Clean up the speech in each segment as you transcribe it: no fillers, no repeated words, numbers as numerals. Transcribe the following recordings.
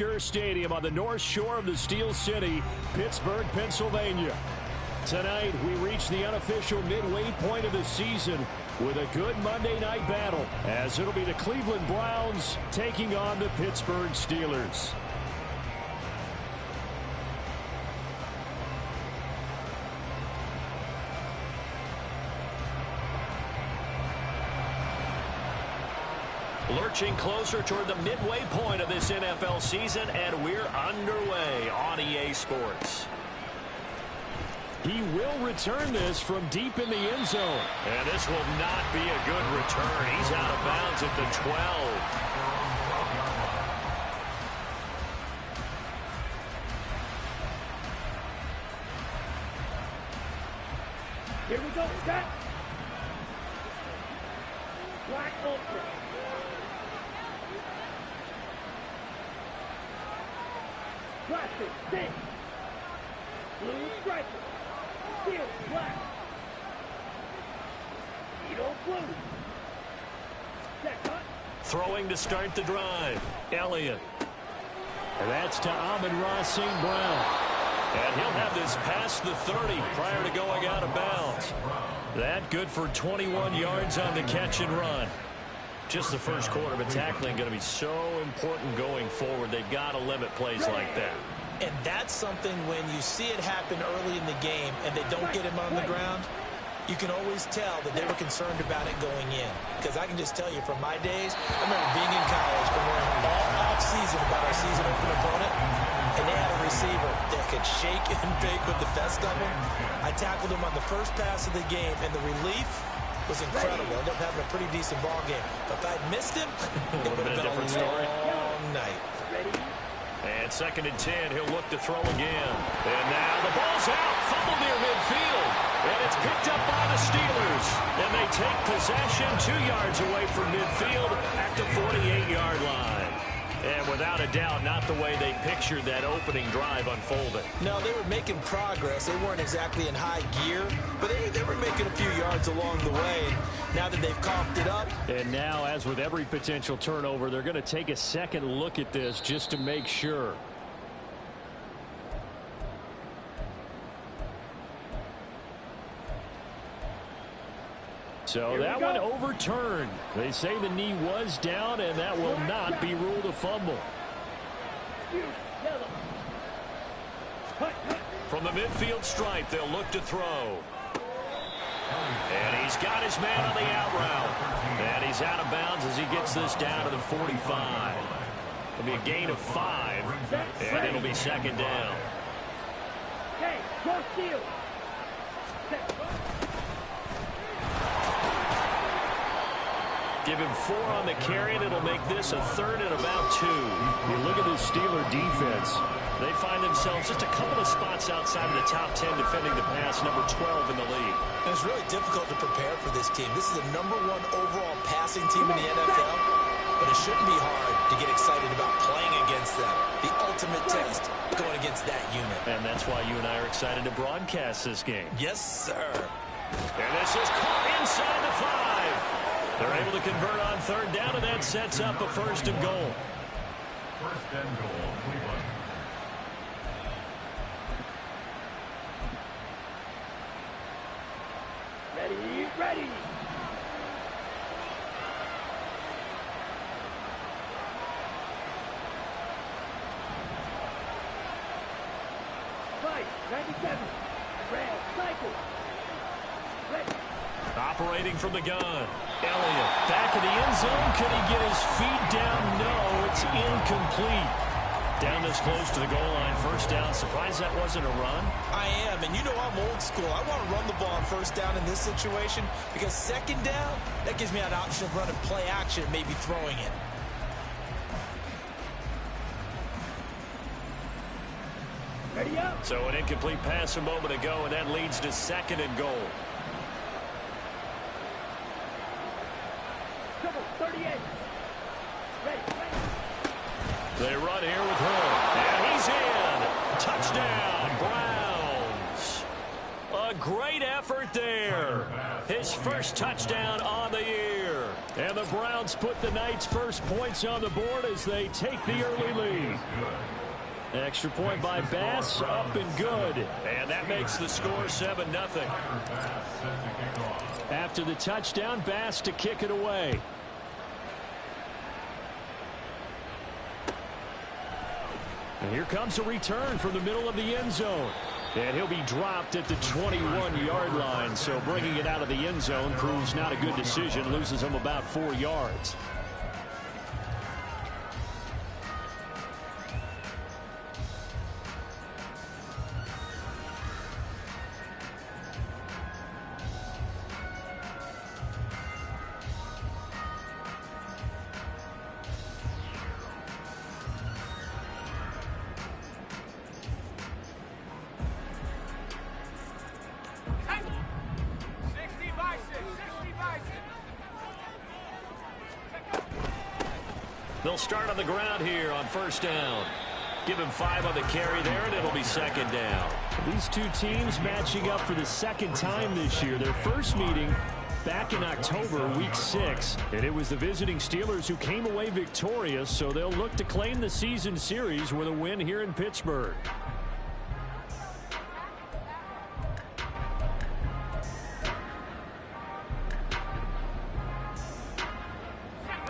Stadium on the north shore of the Steel City, Pittsburgh, Pennsylvania. Tonight, we reach the unofficial midway point of the season with a good Monday night battle, as it'll be the Cleveland Browns taking on the Pittsburgh Steelers. Lurching closer toward the midway point of this NFL season, and we're underway on EA Sports. He will return this from deep in the end zone. And this will not be a good return. He's out of bounds at the 12. Here we go, Scott. Black Ultra. Plastic, thick. Blue striper. Steel, black. Needle, blue. Check cut. Throwing to start the drive. Elliott. And that's to Amon-Ra St. Brown. And he'll have this past the 30 prior to going out of bounds. That good for 21 yards on the catch and run. Just the first quarter, but tackling going to be so important going forward. They've got to limit plays like that. And that's something when you see it happen early in the game and they don't get him on the ground, you can always tell that they were concerned about it going in. Because I can just tell you from my days, I remember being in college and worrying all off-season about our season open opponent, and they had a receiver that could shake and bake with the best of them. I tackled him on the first pass of the game, and the relief was incredible. I ended up having a pretty decent ball game. But if I'd missed him, it would have been a different story. long night. And 2nd and 10, he'll look to throw again. And now the ball's out, fumbled near midfield. And it's picked up by the Steelers. And they take possession 2 yards away from midfield at the 48-yard line. And without a doubt, not the way they pictured that opening drive unfolding. No, they were making progress. They weren't exactly in high gear, but they were making a few yards along the way. Now that they've coughed it up. And now, as with every potential turnover, they're going to take a second look at this just to make sure. So that one overturned. They say the knee was down, and that will not be ruled a fumble. From the midfield stripe, they'll look to throw. And he's got his man on the out route. And he's out of bounds as he gets this down to the 45. It'll be a gain of 5, and it'll be 2nd down. Hey, go Steel. Give him 4 on the carry, and it'll make this a 3rd and about 2. You look at this Steeler defense. They find themselves just a couple of spots outside of the top 10 defending the pass, number 12 in the league. And it's really difficult to prepare for this team. This is the #1 overall passing team in the NFL, but it shouldn't be hard to get excited about playing against them. The ultimate test going against that unit. And that's why you and I are excited to broadcast this game. Yes, sir. And this is caught inside the 5. They're able to convert on 3rd down, and that sets up a 1st and goal. 1st and goal, Cleveland. Ready, ready. Fight, 97. Red, cycle. Ready. Operating from the gun. Elliott back in the end zone. Can he get his feet down? No, it's incomplete. Down this close to the goal line. 1st down. Surprised that wasn't a run? I am, and you know I'm old school. I want to run the ball on 1st down in this situation because 2nd down, that gives me an option of running play action and maybe throwing it. Ready up. So an incomplete pass a moment ago, and that leads to 2nd and goal. 38. Ready, ready. They run here with Hill. And he's in. Touchdown, Browns. A great effort there. His 1st touchdown on the year. And the Browns put the Knights' first points on the board as they take the early lead. Extra point by Bass, up and good. And that makes the score 7-0. After the touchdown, Bass to kick it away. And here comes a return from the middle of the end zone. And he'll be dropped at the 21-yard line. So bringing it out of the end zone proves not a good decision. Loses him about 4 yards. They'll start on the ground here on first down. Give him 5 on the carry there, and it'll be second down. These two teams matching up for the second time this year. Their first meeting back in October, week 6. And it was the visiting Steelers who came away victorious, so they'll look to claim the season series with a win here in Pittsburgh.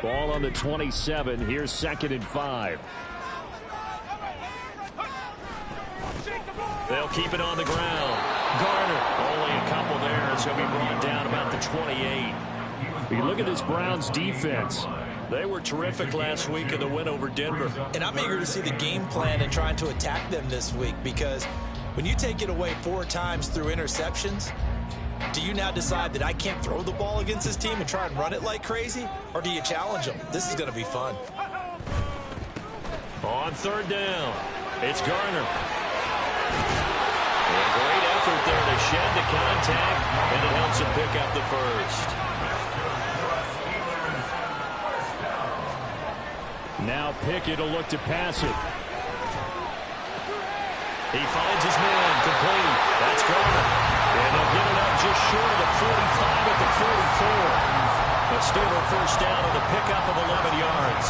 Ball on the 27. Here's 2nd and 5. They'll keep it on the ground. Garner, only a couple there, so he'll be brought down about the 28. You look at this Browns defense. They were terrific last week in the win over Denver. And I'm eager to see the game plan and trying to attack them this week, because when you take it away 4 times through interceptions, do you now decide that I can't throw the ball against this team and try and run it like crazy? Or do you challenge them? This is going to be fun. On 3rd down, it's Garner. A great effort there to shed the contact, and it helps him pick up the first. Now Pickett will look to pass it. He finds his man, complete. That's Garner. And they'll get it up just short of the 45 at the 44. A Steeler first down on the pickup of 11 yards.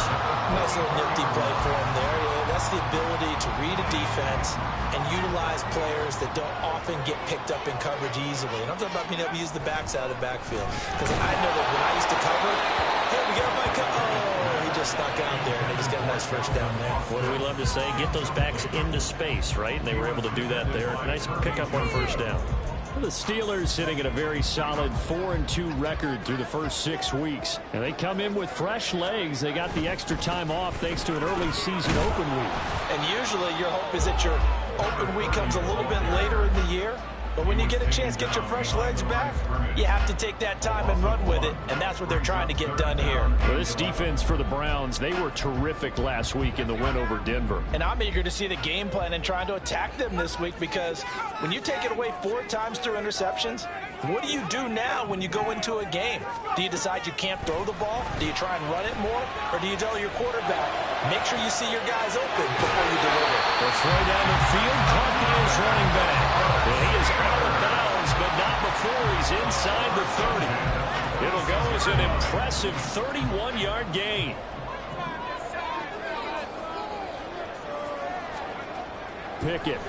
Nice little nifty play for him there. Yeah, that's the ability to read a defense and utilize players that don't often get picked up in coverage easily. And I'm talking about being able to use the backs out of the backfield. Because I know that when I used to cover, hey, we got my he just snuck out there, and they just got a nice first down there. What do we love to say? Get those backs into space, right? And they were able to do that there. Nice pickup on first down. The Steelers sitting at a very solid 4-2 record through the first 6 weeks. And they come in with fresh legs. They got the extra time off thanks to an early season open week. And usually your hope is that your open week comes a little bit later in the year. But when you get a chance to get your fresh legs back, you have to take that time and run with it. And that's what they're trying to get done here. Well, this defense for the Browns, they were terrific last week in the win over Denver. And I'm eager to see the game plan and trying to attack them this week, because when you take it away 4 times through interceptions, what do you do now when you go into a game? Do you decide you can't throw the ball? Do you try and run it more? Or do you tell your quarterback, make sure you see your guys open before you deliver? The throw down the field, caught by his running back. And he is out of bounds, but not before he's inside the 30. It'll go as an impressive 31-yard gain. Pickett.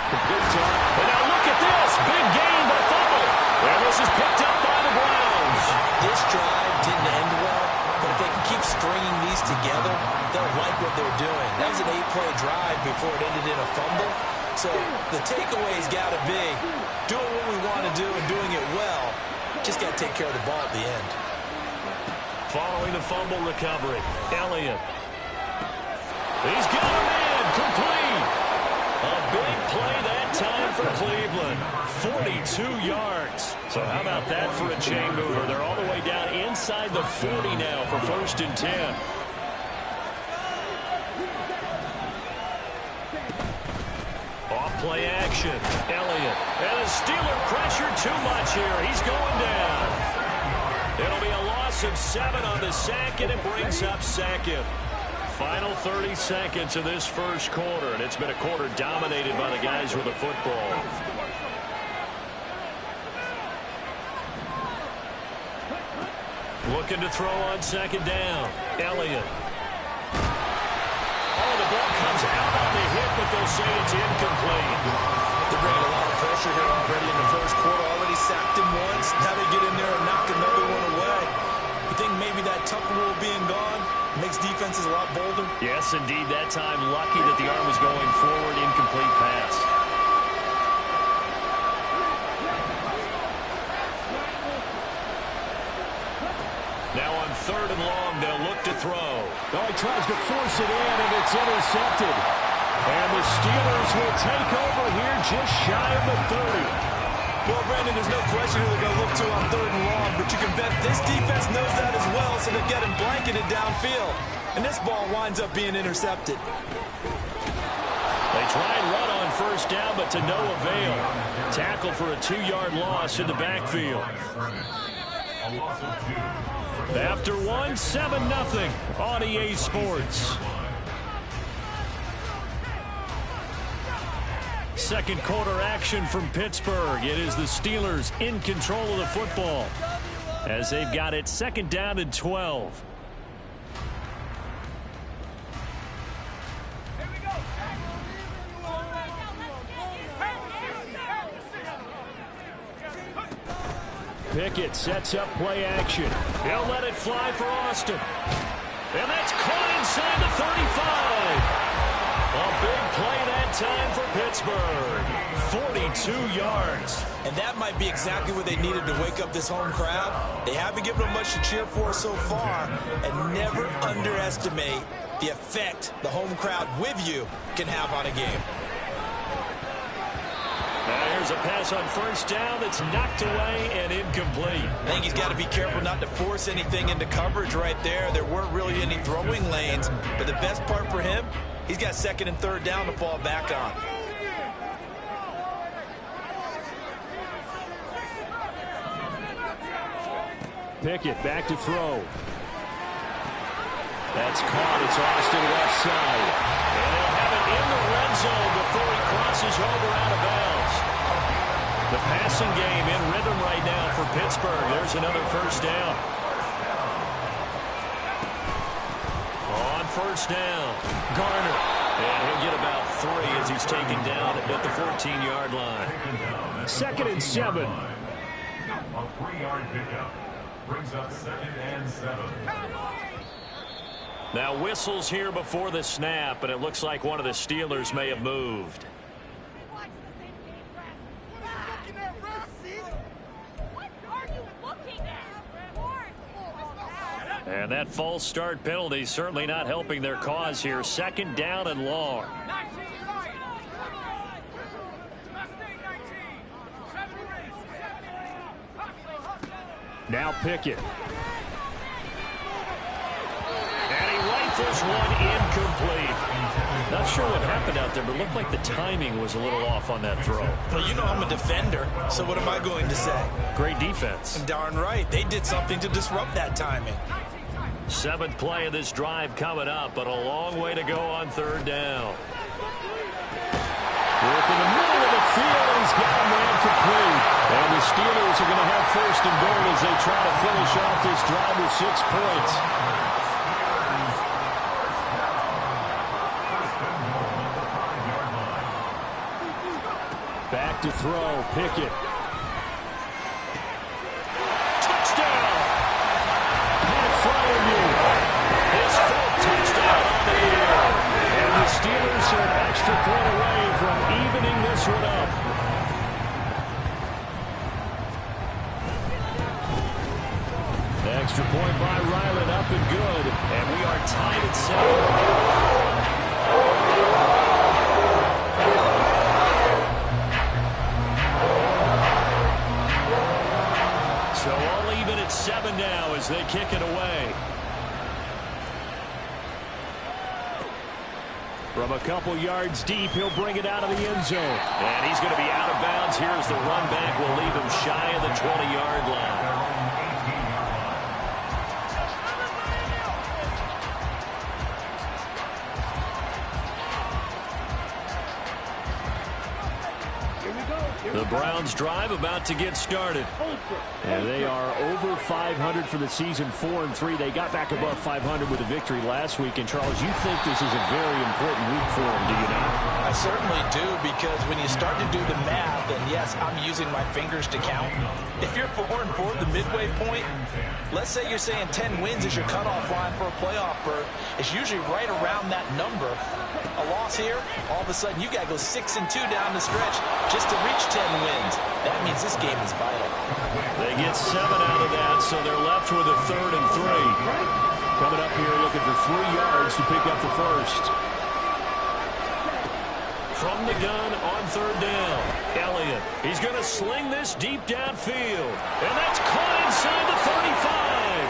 Complete to, and now look at this. Big gain, but fumble. And this is picked up by the Browns. This drive didn't end well, but if they can keep stringing these together, they'll like what they're doing. That was an 8-play drive before it ended in a fumble. So the takeaway's got to be doing what we want to do and doing it well. Just got to take care of the ball at the end. Following the fumble recovery, Elliott. He's got a man, complete. A big play that time for Cleveland. 42 yards. So how about that for a chain mover? They're all the way down inside the 40 now for 1st and 10. Off-play action. Elliott. And the Steeler pressure too much here. He's going down. It'll be a loss of 7 on the sack, and it brings up 2nd. Final 30 seconds of this first quarter, and it's been a quarter dominated by the guys with the football. Looking to throw on second down. Elliott. Oh, the ball comes out on the hit, but they'll say it's incomplete. They're bringing a lot of pressure here already in the first quarter. Already sacked him once. Now they get in there and knock another one away. You think maybe that Tucker rule being gone makes defenses a lot bolder? Yes, indeed. That time, lucky that the arm was going forward. Incomplete pass. Now on third and long, they'll look to throw. Oh, he tries to force it in, and it's intercepted. And the Steelers will take over here just shy of the 30. Well, Brandon, there's no question who they're going to look to on third and long, but you can bet this defense knows that as well, so they're getting blanketed downfield. And this ball winds up being intercepted. They try and run on first down, but to no avail. Tackle for a 2-yard loss in the backfield. A loss of 2. After one, 7-0 on EA Sports. Second quarter action from Pittsburgh. It is the Steelers in control of the football as they've got it second down and 12. Pickett sets up play action. He'll let it fly for Austin. And that's caught inside the 35. A big play that time for Pittsburgh. 42 yards. And that might be exactly what they needed to wake up this home crowd. They haven't given them much to cheer for so far. And never underestimate the effect the home crowd with you can have on a game. Now here's a pass on first down that's knocked away and incomplete. I think he's got to be careful not to force anything into coverage right there. There weren't really any throwing lanes, but the best part for him, he's got second and third down to fall back on. Pickett back to throw. That's caught. It's Austin left side. And they'll have it in the red zone before he crosses over out of bounds. The passing game in rhythm right now for Pittsburgh. There's another first down. On first down, Garner. And he'll get about 3 as he's taken down at the 14-yard line. Second and 7. A 3-yard pickup brings up second and 7. Now whistles here before the snap, and it looks like one of the Steelers may have moved. And that false start penalty certainly not helping their cause here. Second down and long. Now Pickett. And he rifles one incomplete. Not sure what happened out there, but it looked like the timing was a little off on that throw. Well, you know I'm a defender, so what am I going to say? Great defense. Darn right. They did something to disrupt that timing. 7th play of this drive coming up, but a long way to go on third down. Work in the middle of the field, he's got a man complete. And the Steelers are going to have first and goal as they try to finish off this drive with 6 points. Back to throw, Pickett. Touchdown! Pat Fryermuth. His 4th touchdown on the year. And the Steelers are an extra point away from evening this one up. The extra point by Ryland up and good. And we are tied at 7. So all even at 7 now as they kick it away. From a couple yards deep, he'll bring it out of the end zone. And he's going to be out of bounds. Here's the run back. Will leave him shy of the 20-yard line. The Browns drive about to get started. And they are over 500 for the season, 4-3. They got back above 500 with a victory last week. And, Charles, you think this is a very important week for them, do you not? I certainly do, because when you start to do the math, and yes, I'm using my fingers to count. If you're 4-4, the midway point, let's say you're saying 10 wins is your cutoff line for a playoff berth. It's usually right around that number. A loss here, all of a sudden you got to go 6-2 down the stretch just to reach 10 wins. That means this game is vital. They get 7 out of that, so they're left with a 3rd and 3. Coming up here looking for 3 yards to pick up the first. From the gun on 3rd down, Elliott. He's going to sling this deep downfield. And that's caught inside the 35.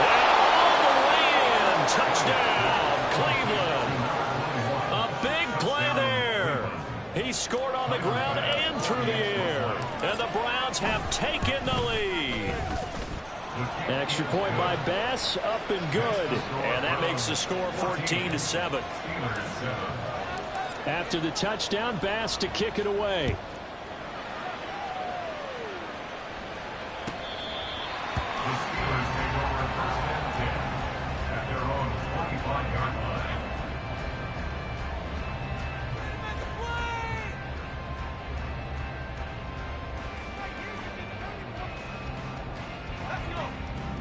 And all the way in. Touchdown, Cleveland. A big play there. He scored on the ground and through the air. And the Browns have taken the lead. Extra point by Bass, up and good. And that makes the score 14-7. After the touchdown, Bass to kick it away. The Steelers take over 1st and 10 at their own 25-yard line.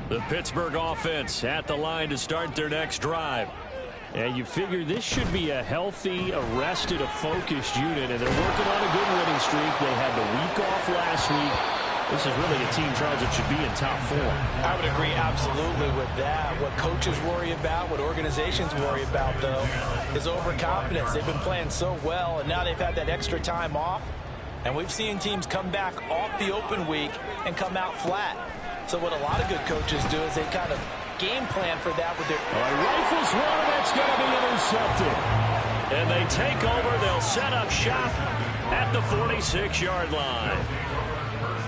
The Pittsburgh offense at the line to start their next drive. And you figure this should be a healthy, arrested, a focused unit, and they're working on a good winning streak. They had the week off last week. This is really a team, Charles, that should be in top form. I would agree absolutely with that. What coaches worry about, what organizations worry about, though, is overconfidence. They've been playing so well, and now they've had that extra time off. And we've seen teams come back off the open week and come out flat. So what a lot of good coaches do is they kind of game plan for that with their... Rifles one, and that's going to be intercepted. And they take over. They'll set up shop at the 46-yard line.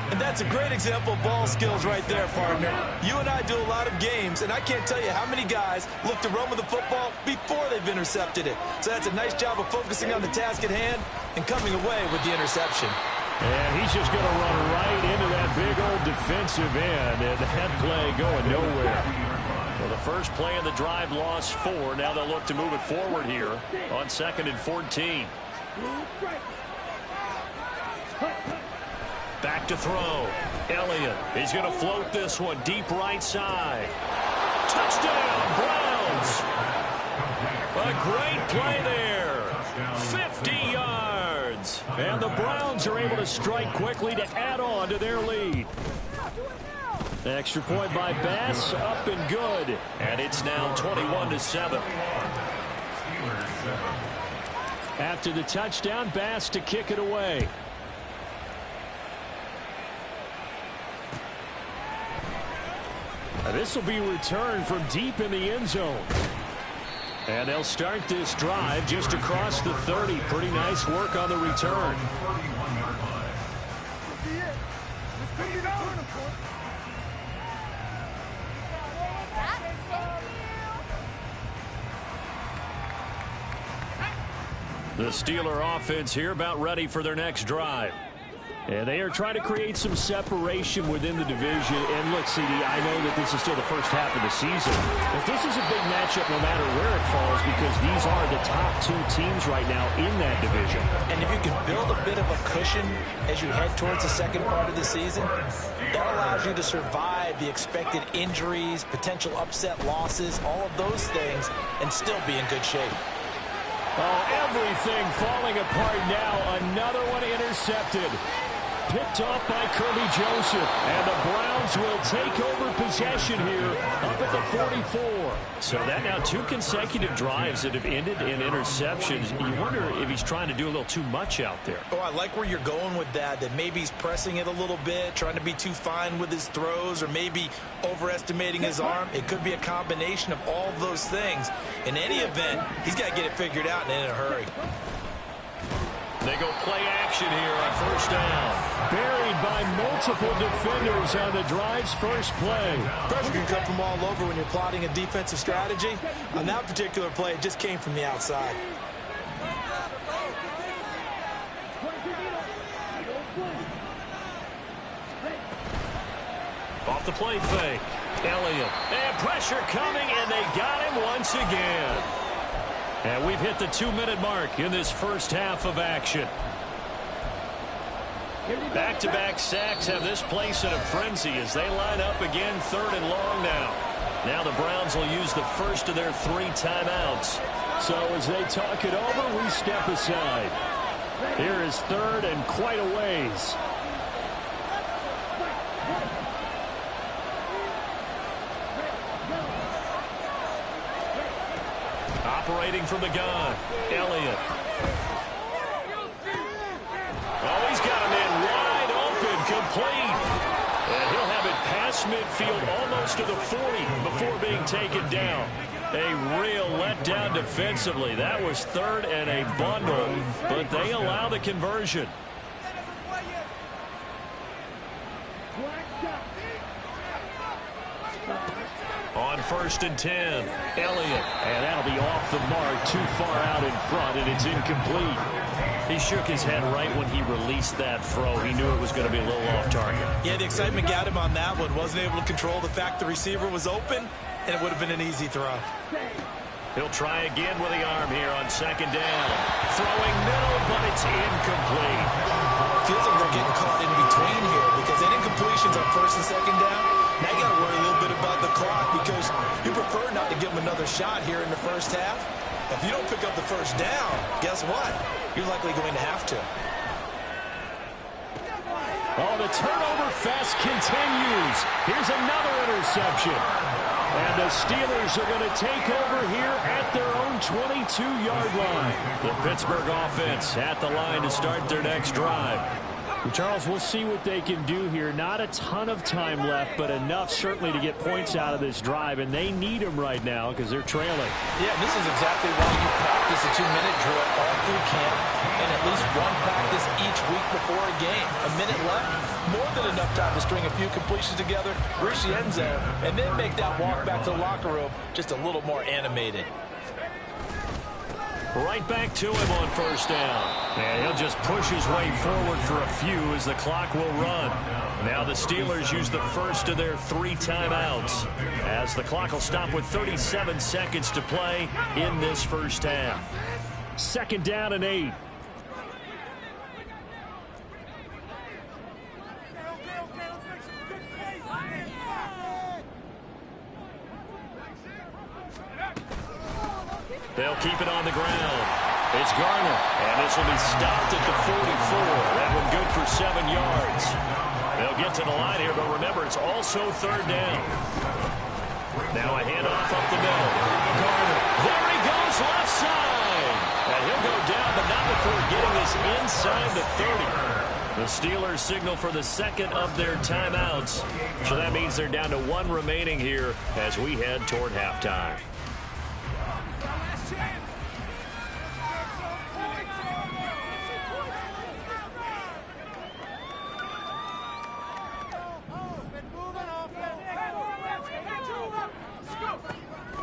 And that's a great example of ball skills right there, partner. You and I do a lot of games, and I can't tell you how many guys look to run with the football before they've intercepted it. So that's a nice job of focusing on the task at hand and coming away with the interception. And he's just going to run right into that big old defensive end, and that play going nowhere. Well, the first play of the drive lost 4. Now they'll look to move it forward here on 2nd and 14. Back to throw. Elliott. He's going to float this one deep right side. Touchdown, Browns. A great play there. 50 yards. And the Browns are able to strike quickly to add on to their lead. Extra point by Bass, up and good. And it's now 21-7. After the touchdown, Bass to kick it away. This will be returned from deep in the end zone. And they'll start this drive just across the 30. Pretty nice work on the return. The Steeler offense here about ready for their next drive. And they are trying to create some separation within the division. And look, CD, I know that this is still the first half of the season, but this is a big matchup no matter where it falls, because these are the top 2 teams right now in that division. And if you can build a bit of a cushion as you head towards the second part of the season, that allows you to survive the expected injuries, potential upset losses, all of those things, and still be in good shape. Oh, everything falling apart now. Another one intercepted. Picked off by Kirby Joseph. And the Browns will take over possession here up at the 44. So that now 2 consecutive drives that have ended in interceptions. You wonder if he's trying to do a little too much out there. Oh, I like where you're going with that maybe he's pressing it a little bit, trying to be too fine with his throws, or maybe overestimating his arm. It could be a combination of all of those things. In any event, he's got to get it figured out and in a hurry. They go play action here on 1st down. Buried by multiple defenders on the drive's first play. Pressure can come from all over when you're plotting a defensive strategy. On that particular play, it just came from the outside. Off the play fake. Elliott. And pressure coming, and they got him once again. And we've hit the 2-minute mark in this first half of action. Back-to-back sacks have this place in a frenzy as they line up again, 3rd and long now. Now the Browns will use the first of their 3 timeouts. So as they talk it over, we step aside. Here is 3rd and quite a ways. Operating from the gun, Elliott. Oh, he's got a man wide open, complete. And he'll have it past midfield almost to the 40 before being taken down. A real letdown defensively. That was 3rd and a bundle, but they allow the conversion. On 1st and 10, Elliott. And that'll be off the mark, too far out in front, and it's incomplete. He shook his head right when he released that throw. He knew it was going to be a little off target. Yeah, the excitement got him on that one. Wasn't able to control the fact the receiver was open, and it would have been an easy throw. He'll try again with the arm here on 2nd down. Throwing middle, but it's incomplete. Feels like they're getting caught in between here because any incompletions on 1st and 2nd down, now you got to worry a little bit about the clock because you prefer not to give them another shot here in the first half. If you don't pick up the 1st down, guess what? You're likely going to have to. Oh, the turnover fest continues. Here's another interception. And the Steelers are going to take over here at their own 22-yard line. The Pittsburgh offense at the line to start their next drive. Charles, we'll see what they can do here. Not a ton of time left, but enough certainly to get points out of this drive, and they need them right now because they're trailing. Yeah, this is exactly why you practice a 2-minute drill all through camp and at least one practice each week before a game. A minute left, more than enough time to string a few completions together, reach the end zone, and then make that walk back to the locker room just a little more animated. Right back to him on 1st down. And he'll just push his way forward for a few as the clock will run. Now the Steelers use the first of their 3 timeouts as the clock will stop with 37 seconds to play in this first half. 2nd down and 8. They'll keep it on the ground. It's Garner, and this will be stopped at the 44. That one good for 7 yards. They'll get to the line here, but remember, it's also 3rd down. Now a handoff up the middle. Garner, there he goes, left side. And he'll go down, but not before getting this inside the 30. The Steelers signal for the 2nd of their timeouts. So that means they're down to 1 remaining here as we head toward halftime.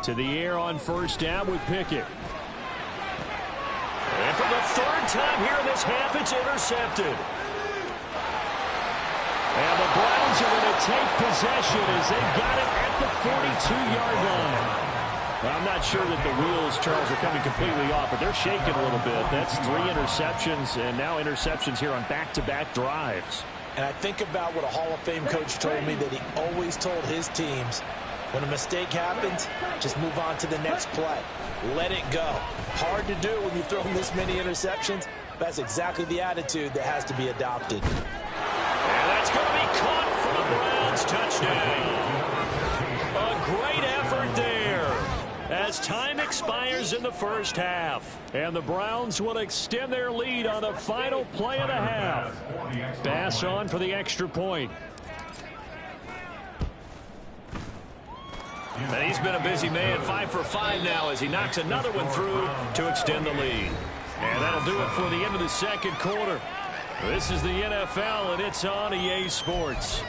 To the air on 1st down with Pickett. And for the 3rd time here in this half, it's intercepted. And the Browns are going to take possession as they've got it at the 42-yard line. Well, I'm not sure that the wheels, Charles, are coming completely off, but they're shaking a little bit. That's 3 interceptions, and now interceptions here on back-to-back drives. And I think about what a Hall of Fame coach told me that he always told his teams, when a mistake happens, just move on to the next play. Let it go. Hard to do when you've thrown this many interceptions. That's exactly the attitude that has to be adopted. And that's going to be caught for the Browns. Touchdown. A great effort there as time expires in the first half. And the Browns will extend their lead on the final play of the half. Pass on for the extra point. And he's been a busy man, 5 for 5 now as he knocks another one through to extend the lead. And that'll do it for the end of the 2nd quarter. This is the NFL, and it's on EA Sports.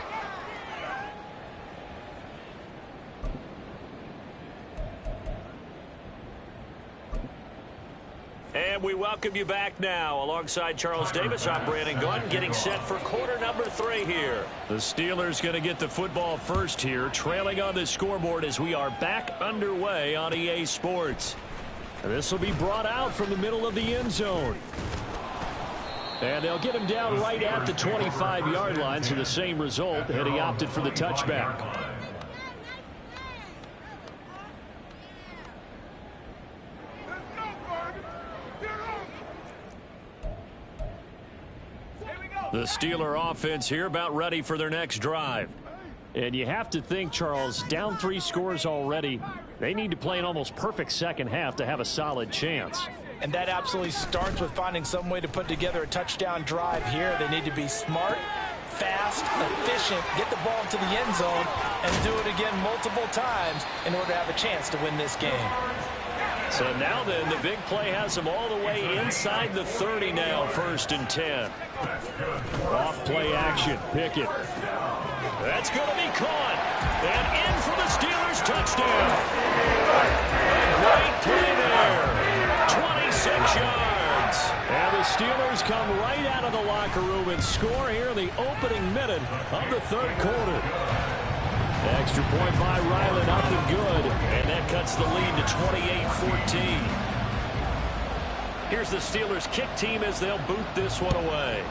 And we welcome you back now. Alongside Charles Davis, I'm Brandon Gunn, getting set for quarter number 3 here. The Steelers going to get the football first here, trailing on the scoreboard as we are back underway on EA Sports. This will be brought out from the middle of the end zone. And they'll get him down right at the 25-yard line, so the same result, and he opted for the touchback. The Steeler offense here about ready for their next drive. And you have to think, Charles, down 3 scores already. They need to play an almost perfect second half to have a solid chance. And that absolutely starts with finding some way to put together a touchdown drive here. They need to be smart, fast, efficient, get the ball to the end zone, and do it again multiple times in order to have a chance to win this game. So now then, the big play has them all the way inside the 30 now, 1st and 10. Off play action, Pickett. That's going to be caught. And in for the Steelers touchdown. A great play there. 26 yards. And the Steelers come right out of the locker room and score here in the opening minute of the 3rd quarter. Extra point by Ryland, up and good. And that cuts the lead to 28-14. Here's the Steelers kick team as they'll boot this one away.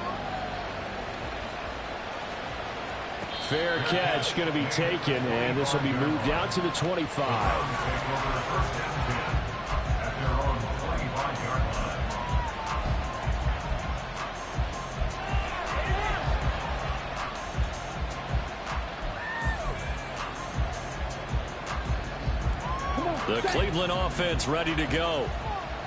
Fair catch going to be taken, and this will be moved out to the 25. The Cleveland offense ready to go.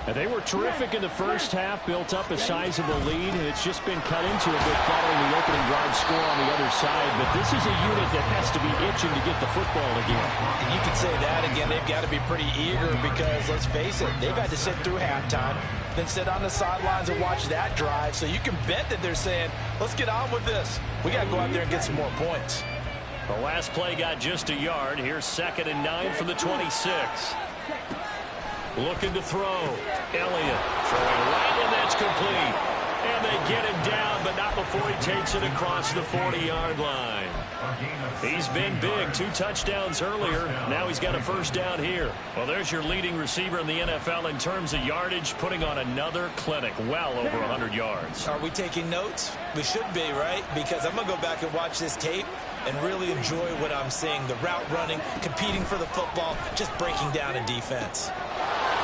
And they were terrific in the first half, built up a sizable lead, and it's just been cut into a bit following the opening drive score on the other side. But this is a unit that has to be itching to get the football again. And you can say that again. They've got to be pretty eager because, let's face it, they've had to sit through halftime, then sit on the sidelines and watch that drive. So you can bet that they're saying, let's get on with this. We got to go out there and get some more points. The last play got just a yard. Here's 2nd and 9 from the 26. Looking to throw. Elliott throwing right, and that's complete. And they get him down, but not before he takes it across the 40-yard line. He's been big. 2 touchdowns earlier. Now he's got a first down here. Well, there's your leading receiver in the NFL in terms of yardage, putting on another clinic, well over 100 yards. Are we taking notes? We should be, right? Because I'm going to go back and watch this tape and really enjoy what I'm seeing. The route running, competing for the football, just breaking down in defense.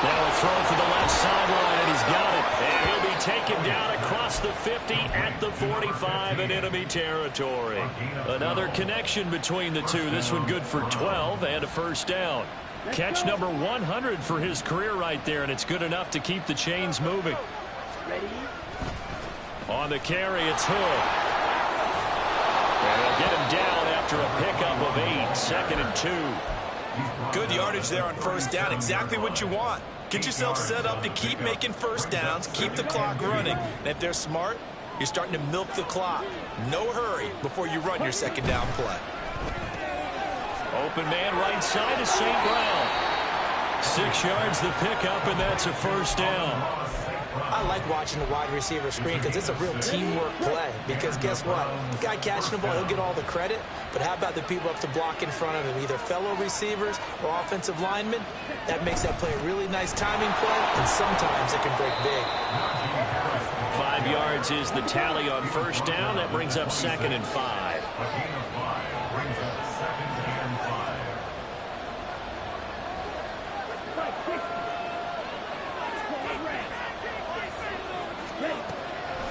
Now a throw for the left sideline, and he's got it. And he'll be taken down across the 50 at the 45 in enemy territory. Another connection between the two. This one good for 12 and a first down. Catch number 100 for his career right there, and it's good enough to keep the chains moving. On the carry, it's Hood. And they'll get him down after a pickup of 8, 2nd and 2. Good yardage there on first down. Exactly what you want. Get yourself set up to keep making first downs, keep the clock running. And if they're smart, you're starting to milk the clock. No hurry before you run your second down play. Open man right side is St. Brown. 6 yards the pickup, and that's a first down. I like watching the wide receiver screen because it's a real teamwork play. Because guess what? The guy catching the ball, he'll get all the credit. But how about the people up to block in front of him, either fellow receivers or offensive linemen? That makes that play a really nice timing play, and sometimes it can break big. 5 yards is the tally on first down. That brings up 2nd and 5.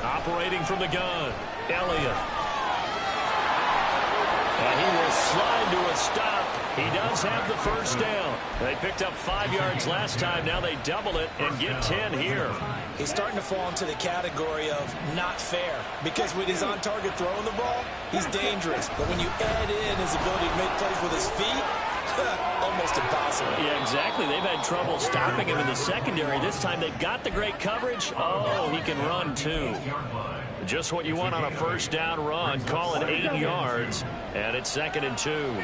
Operating from the gun, Elliott. And he will slide to a stop. He does have the first down. They picked up 5 yards last time. Now they double it and get 10 here. He's starting to fall into the category of not fair. Because when he's on target throwing the ball, he's dangerous. But when you add in his ability to make plays with his feet, almost impossible. Yeah, exactly. They've had trouble stopping him in the secondary. This time they've got the great coverage. Oh, he can run too. Just what you want on a first down run. Call it 8 yards. And it's 2nd and 2.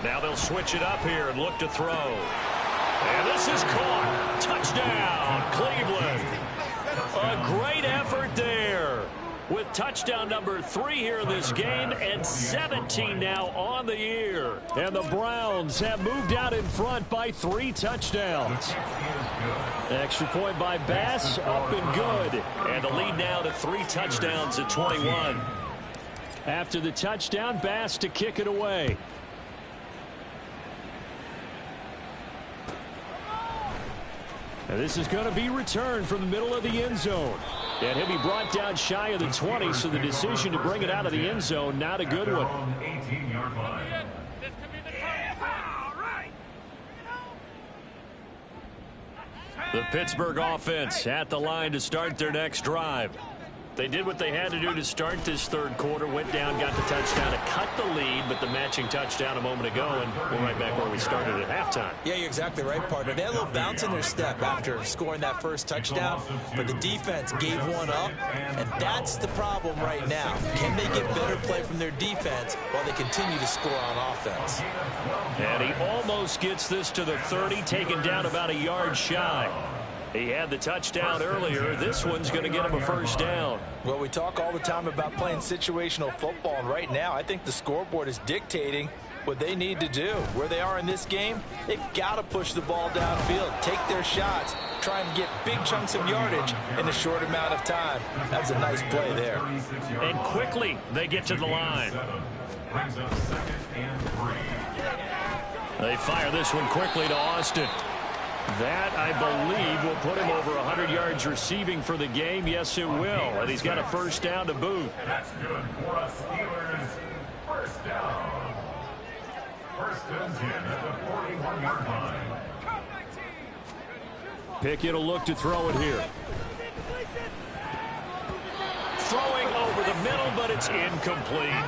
Now they'll switch it up here and look to throw. And this is caught. Touchdown, Cleveland. A great effort there. With touchdown number 3 here in this game and 17 now on the year. And the Browns have moved out in front by 3 touchdowns. Extra point by Bass, up and good. And the lead now to 3 touchdowns at 21. After the touchdown, Bass to kick it away. And this is going to be returned from the middle of the end zone. And he'll be brought down shy of the 20, so the decision to bring it out of the end zone, not a good one. The Pittsburgh offense at the line to start their next drive. They did what they had to do to start this third quarter, went down, got the touchdown to cut the lead, but the matching touchdown a moment ago, and we're right back where we started at halftime. Yeah, you're exactly right, partner. They had a little bounce in their step after scoring that first touchdown, but the defense gave one up, and that's the problem right now. Can they get better play from their defense while they continue to score on offense? And he almost gets this to the 30, taken down about a yard shy. He had the touchdown earlier. This one's going to get him a first down. Well, we talk all the time about playing situational football, and right now I think the scoreboard is dictating what they need to do. Where they are in this game, they've got to push the ball downfield, take their shots, try and get big chunks of yardage in a short amount of time. That was a nice play there. And quickly they get to the line. They fire this one quickly to Austin. That, I believe, will put him over 100 yards receiving for the game. Yes, it will. And he's got a first down to boot. That's good for us Steelers. First down. First and 10 at the 41-yard line. Pickett will look to throw it here. Throwing over the middle, but it's incomplete.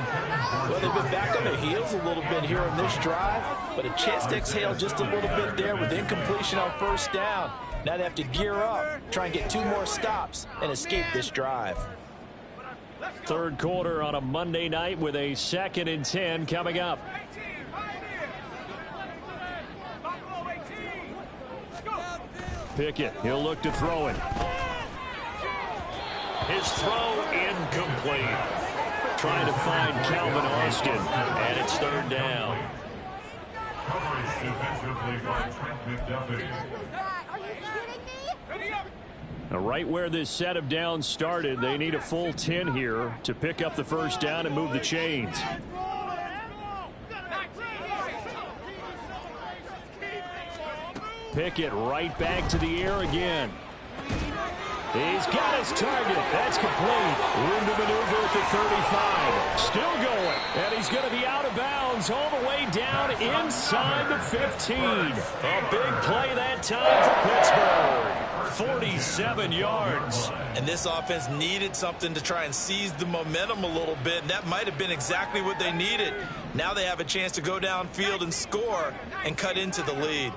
Well, they've been back on their heels a little bit here in this drive, but a chance to exhale just a little bit there with incompletion on first down. Now they have to gear up, try and get 2 more stops, and escape this drive. Third quarter on a Monday night with a 2nd and 10 coming up. Pickett, he'll look to throw it. His throw incomplete. Trying to find Calvin Austin, and it's 3rd down. Now, right where this set of downs started, they need a full 10 here to pick up the first down and move the chains. Pickett right back to the air again. He's got his target. That's complete. Room to maneuver at the 35. Still going. And he's going to be out of bounds all the way down inside the 15. A big play that time for Pittsburgh. 47 yards. And this offense needed something to try and seize the momentum a little bit, and that might have been exactly what they needed. Now they have a chance to go downfield and score and cut into the lead.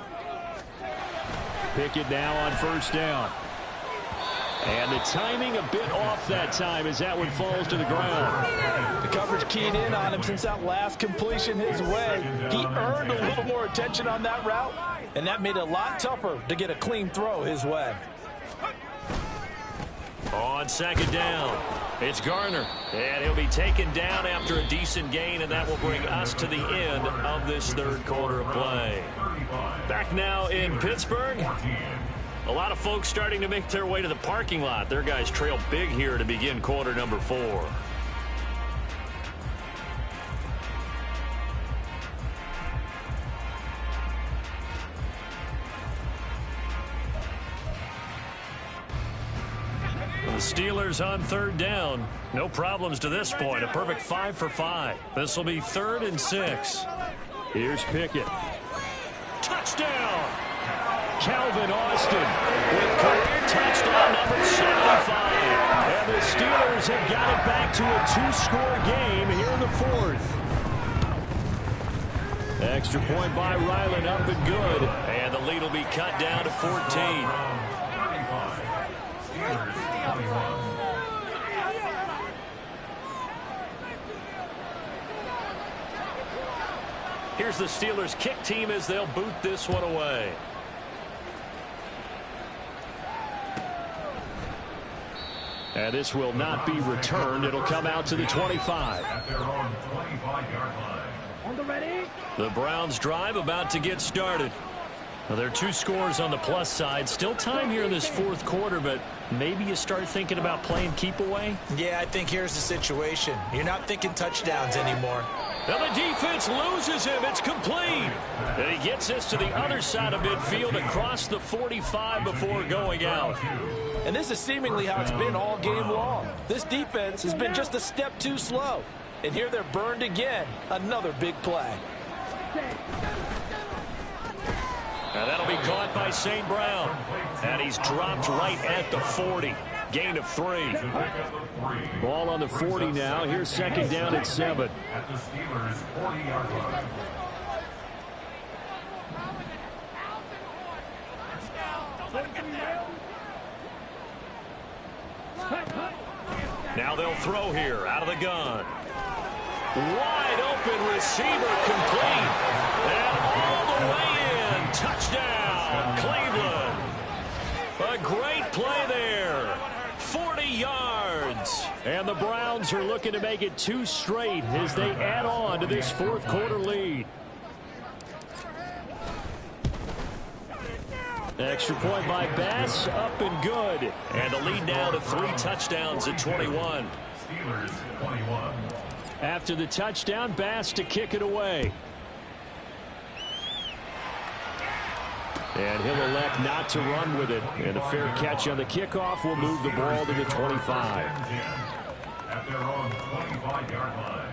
Pickett now on first down. And the timing a bit off that time as that one falls to the ground. The coverage keyed in on him since that last completion his way. He earned a little more attention on that route, and that made it a lot tougher to get a clean throw his way. On 2nd down, it's Garner. And he'll be taken down after a decent gain, and that will bring us to the end of this third quarter of play. Back now in Pittsburgh. A lot of folks starting to make their way to the parking lot. Their guys trail big here to begin quarter number 4. The Steelers on 3rd down. No problems to this point. A perfect 5 for 5. This will be 3rd and 6. Here's Pickett. Touchdown! Calvin Austin with career touchdown number 75. And the Steelers have got it back to a 2-score game here in the 4th. Extra point by Ryland, up and good. And the lead will be cut down to 14. Here's the Steelers' kick team as they'll boot this one away. And this will not be returned. It'll come out to the 25. At their own 25-yard line. On the ready. The Browns drive about to get started. Well, there are 2 scores on the plus side. Still time here in this fourth quarter, but maybe you start thinking about playing keep away? Yeah, I think here's the situation. You're not thinking touchdowns anymore. And the defense loses him. It's complete. And he gets this to the other side of midfield across the 45 before going out. And this is seemingly how it's been all game long. This defense has been just a step too slow. And here they're burned again. Another big play. And that'll be caught by St. Brown. And he's dropped right at the 40. Gain of 3. Ball on the 40 now. Here's second down at 7. At the Steelers' 40-yard line. Now they'll throw here out of the gun. Wide open receiver complete. And all the way in. Touchdown, Cleveland. A great play there. 40 yards. And the Browns are looking to make it 2 straight as they add on to this fourth quarter lead. Extra point by Bass, up and good. And the lead now to 3 touchdowns at 21. Steelers 21. After the touchdown, Bass to kick it away. And he'll elect not to run with it. And a fair catch on the kickoff will move the ball to the 25. At their own 25-yard line.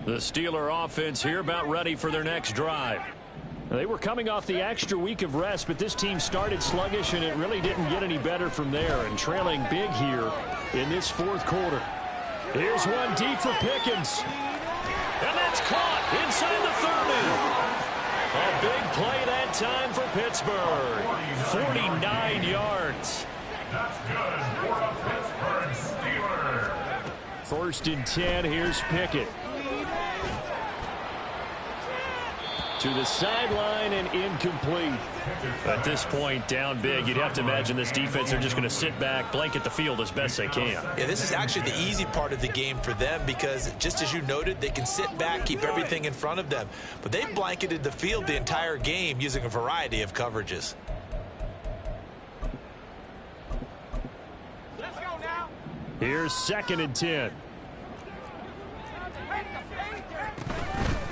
The Steeler offense here about ready for their next drive. They were coming off the extra week of rest, but this team started sluggish, and it really didn't get any better from there. And trailing big here in this fourth quarter. Here's one deep for Pickens. And that's caught inside the 30. A big play that time for Pittsburgh. 49 yards. That's good for a Pittsburgh Steeler. First and 10, here's Pickett. To the sideline and incomplete. At this point, down big, you'd have to imagine this defense are just going to sit back, blanket the field as best they can. Yeah, this is actually the easy part of the game for them because, just as you noted, they can sit back, keep everything in front of them. But they've blanketed the field the entire game using a variety of coverages. Here's second and 10.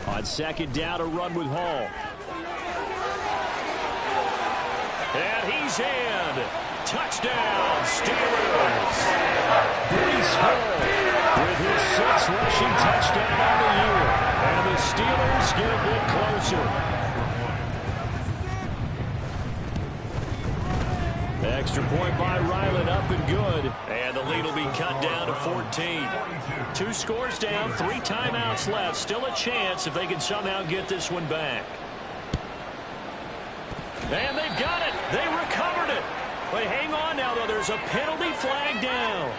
On second down, a run with Hall. And he's in. Touchdown, Steelers. Breece Hall with his 6th rushing touchdown on the year. And the Steelers get a bit closer. Extra point by Ryland, up and good. And the lead will be cut down to 14. 2 scores down, 3 timeouts left. Still a chance if they can somehow get this one back. And they've got it. They recovered it. But hang on now, though. There's a penalty flag down.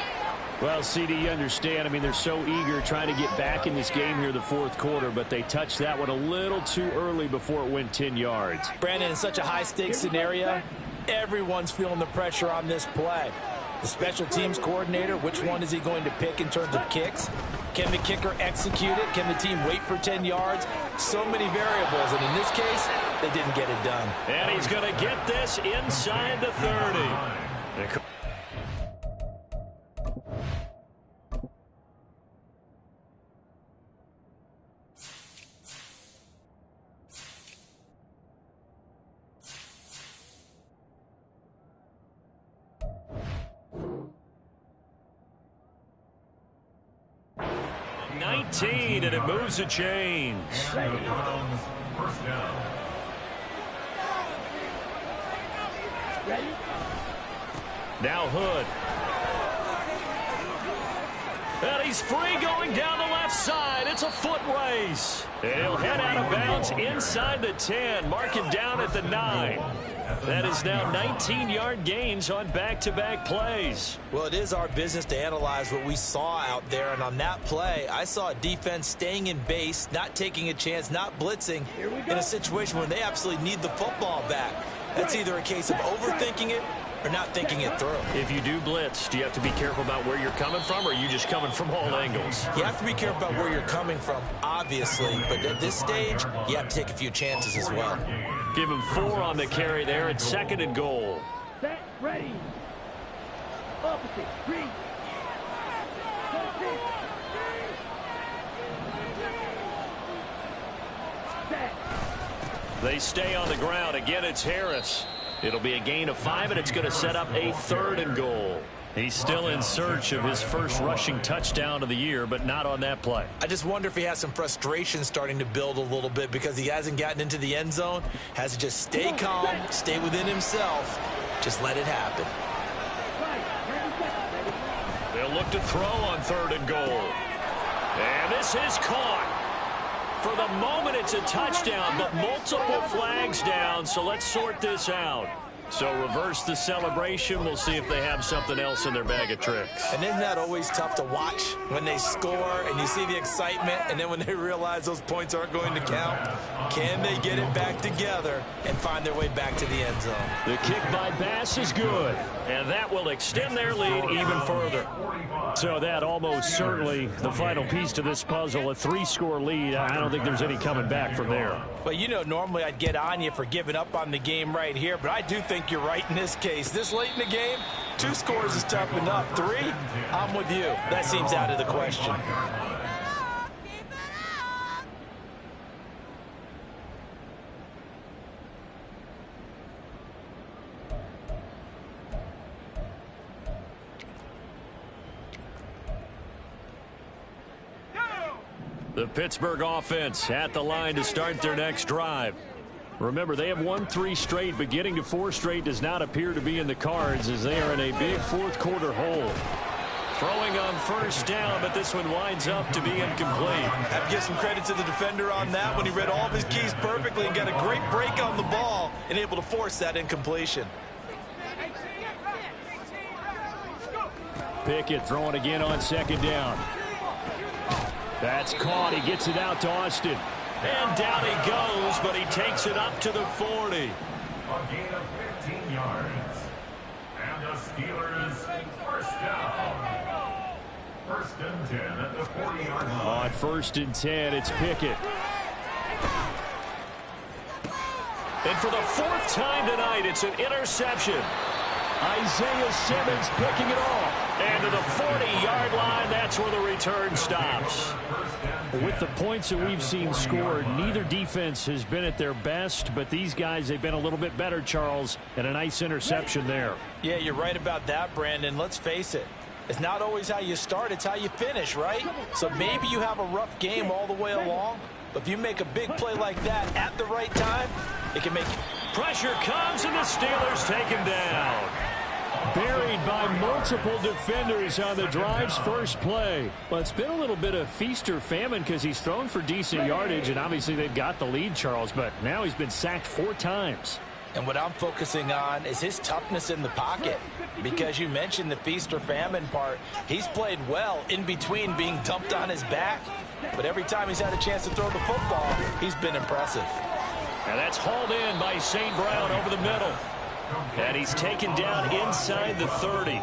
Well, CD, you understand. I mean, they're so eager trying to get back in this game here the fourth quarter, but they touched that one a little too early before it went 10 yards. Brandon, in such a high-stakes scenario, everyone's feeling the pressure on this play. The special teams coordinator, which one is he going to pick in terms of kicks? Can the kicker execute it? Can the team wait for 10 yards? So many variables, and in this case, they didn't get it done. And he's going to get this inside the 30. 19, and it moves the chains. And the Browns, first down. Ready? Now Hood. And he's free going down the left side. It's a foot race. And he'll head out of bounds inside the 10. Mark him down at the 9. That is now 19-yard gains on back-to-back plays. Well, it is our business to analyze what we saw out there, and on that play, I saw a defense staying in base, not taking a chance, not blitzing in a situation where they absolutely need the football back. That's either a case of overthinking it or not thinking it through. If you do blitz, do you have to be careful about where you're coming from, or are you just coming from all angles? You have to be careful about where you're coming from, obviously, but at this stage, you have to take a few chances as well. Give him 4 on the carry there at 2nd and goal. Set, ready. Opposite, read. Set. They stay on the ground. Again, it's Harris. It'll be a gain of 5, and it's going to set up a 3rd and goal. He's still in search of his first rushing touchdown of the year, but not on that play. I just wonder if he has some frustration starting to build a little bit because he hasn't gotten into the end zone. Has to just stay calm, stay within himself, just let it happen. They'll look to throw on 3rd and goal. And this is caught. For the moment, it's a touchdown, but multiple flags down, so let's sort this out. So reverse the celebration. We'll see if they have something else in their bag of tricks. And isn't that always tough to watch when they score and you see the excitement, and then when they realize those points aren't going to count? Can they get it back together and find their way back to the end zone? The kick by Bass is good, and that will extend their lead even further. So that almost certainly the final piece to this puzzle, a 3-score lead. I don't think there's any coming back from there. Well, you know, normally I'd get on you for giving up on the game right here, but I do think you're right in this case. This late in the game, 2 scores is tough enough. 3, I'm with you. That seems out of the question. The Pittsburgh offense at the line to start their next drive. Remember, they have won 3 straight, but getting to 4 straight does not appear to be in the cards as they are in a big 4th quarter hole. Throwing on 1st down, but this one winds up to be incomplete. I have to give some credit to the defender on that when he read all of his keys perfectly and got a great break on the ball and able to force that incompletion. Pickett throwing again on 2nd down. That's caught. He gets it out to Austin. And down he goes, but he takes it up to the 40. A gain of 15 yards. And the Steelers first down. 1st and 10 at the 40-yard line. On 1st and 10, it's Pickett. And for the 4th time tonight, it's an interception. Isaiah Simmons picking it off. And to the 40-yard line, that's where the return stops. With the points that we've seen scored, neither defense has been at their best, but these guys, they've been a little bit better, Charles, and a nice interception there. Yeah, you're right about that, Brandon. Let's face it. It's not always how you start, it's how you finish, right? So maybe you have a rough game all the way along, but if you make a big play like that at the right time, it can make it. Pressure comes, and the Steelers take him down. Buried by multiple defenders on the drive's first play. Well, it's been a little bit of feast or famine because he's thrown for decent yardage, and obviously they've got the lead, Charles, but now he's been sacked 4 times. And what I'm focusing on is his toughness in the pocket, because you mentioned the feast or famine part. He's played well in between being dumped on his back, but every time he's had a chance to throw the football, he's been impressive. And that's hauled in by St. Brown over the middle. And he's taken down inside the 30.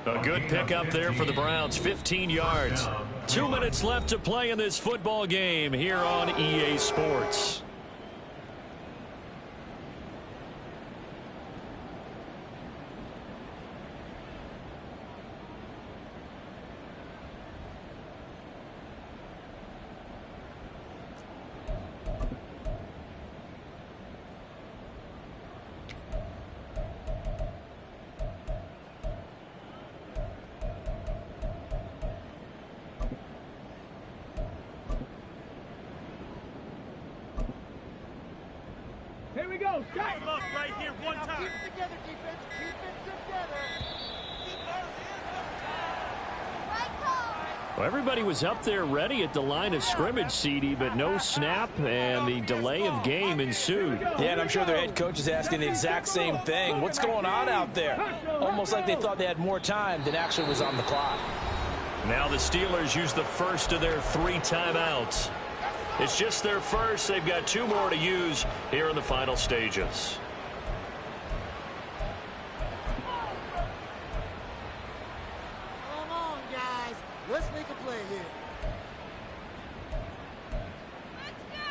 A good pickup there for the Browns, 15 yards. 2 minutes left to play in this football game here on EA Sports. Here we go. Stop. Look right here, one time. Keep it together, defense. Keep it together. Keep those hands up. Right call. Well, everybody was up there ready at the line of scrimmage, CD, but no snap, and the delay of game ensued. Yeah, and I'm sure their head coach is asking the exact same thing. What's going on out there? Almost like they thought they had more time than actually was on the clock. Now the Steelers use the first of their 3 timeouts. It's just their first. They've got 2 more to use here in the final stages. Come on, guys. Let's make a play here.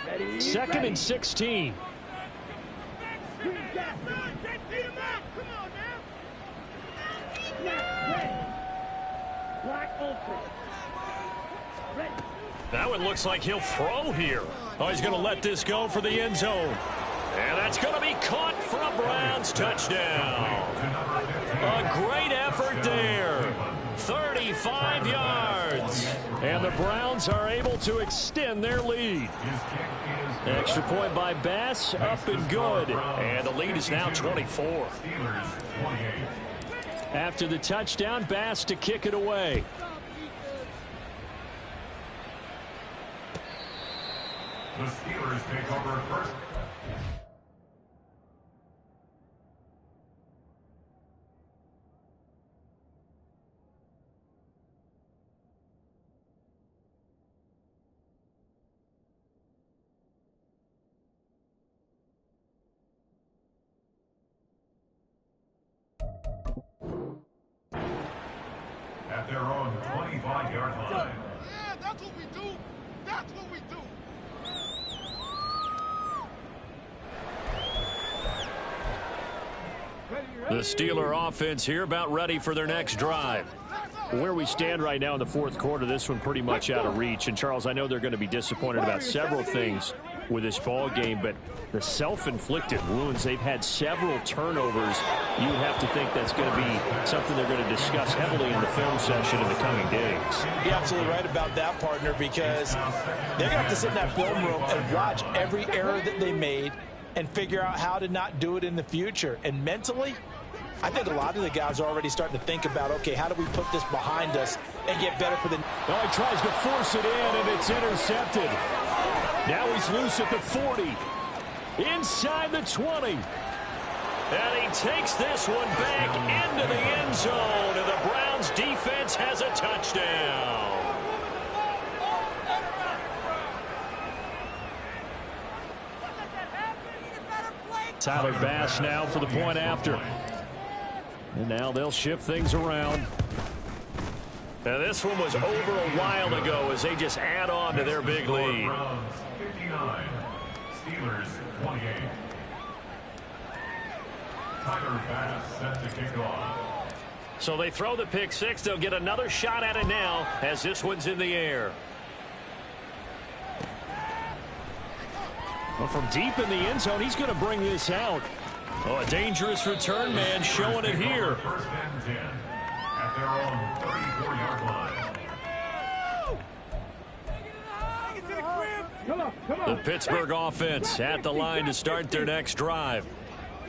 Ready? 2nd and 16. Black open. Ready. Now it looks like he'll throw here. Oh, he's going to let this go for the end zone. And that's going to be caught for a Browns touchdown. A great effort there. 35 yards. And the Browns are able to extend their lead. Extra point by Bass, up and good. And the lead is now 24. After the touchdown, Bass to kick it away. The Steelers take over first. At their own 25-yard line. Yeah, that's what we do. That's what we do. The Steeler offense here about ready for their next drive. Where we stand right now in the 4th quarter, this one pretty much out of reach. And, Charles, I know they're going to be disappointed about several things with this ball game, but the self-inflicted wounds, they've had several turnovers. You would have to think that's going to be something they're going to discuss heavily in the film session in the coming days. You're absolutely right about that, partner, because they're going to have to sit in that film room and watch every error that they made and figure out how to not do it in the future. And mentally, I think a lot of the guys are already starting to think about, okay, how do we put this behind us and get better for the... Oh, he tries to force it in, and it's intercepted. Now he's loose at the 40. Inside the 20. And he takes this one back into the end zone, and the Browns defense has a touchdown. Tyler Bass now for the point after. And now they'll shift things around. Now this one was over a while ago as they just add on to their big lead. Browns 59, Steelers 28. Tyler Bass set to kick off. So they throw the pick six. They'll get another shot at it now as this one's in the air. Well, from deep in the end zone, he's going to bring this out. Oh, a dangerous return man showing it here. First and 10 at their own 34-yard line. The Pittsburgh offense at the line to start their next drive.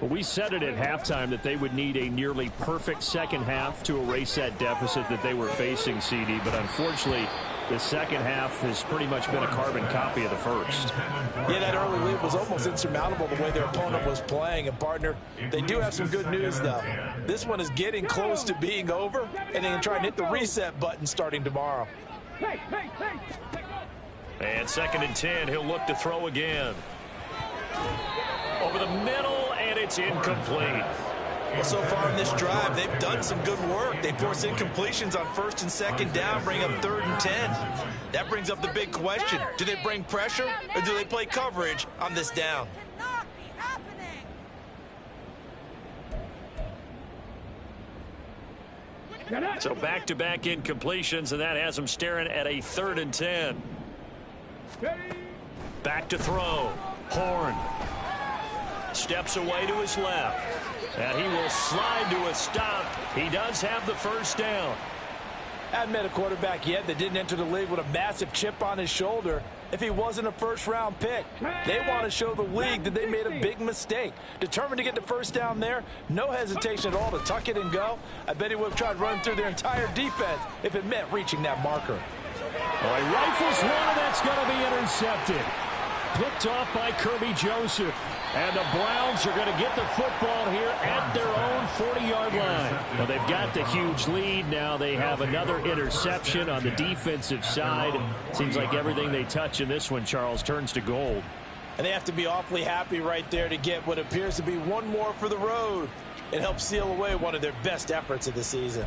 Well, we said it at halftime that they would need a nearly perfect second half to erase that deficit that they were facing, CD. But unfortunately, the second half has pretty much been a carbon copy of the first. Yeah, that early lead was almost insurmountable the way their opponent was playing. And, partner, they do have some good news, though. This one is getting close to being over, and they can try and hit the reset button starting tomorrow. And 2nd and 10, he'll look to throw again. Over the middle, and it's incomplete. Well, so far in this drive, they've done some good work. They force incompletions on 1st and 2nd down, bring up 3rd and 10. That brings up the big question. Do they bring pressure, or do they play coverage on this down? So back-to-back incompletions, and that has them staring at a 3rd and 10. Back to throw. Horn steps away to his left. And he will slide to a stop. He does have the first down. I haven't met a quarterback yet that didn't enter the league with a massive chip on his shoulder if he wasn't a first-round pick. They want to show the league that they made a big mistake. Determined to get the first down there, no hesitation at all to tuck it and go. I bet he would have tried running through their entire defense if it meant reaching that marker. Oh, he rifles one, and that's going to be intercepted. Picked off by Kirby Joseph. And the Browns are going to get the football here at their own 40-yard line. Well, they've got the huge lead. Now they have another interception on the defensive side. Seems like everything they touch in this one, Charles, turns to gold. And they have to be awfully happy right there to get what appears to be one more for the road. It helps seal away one of their best efforts of the season.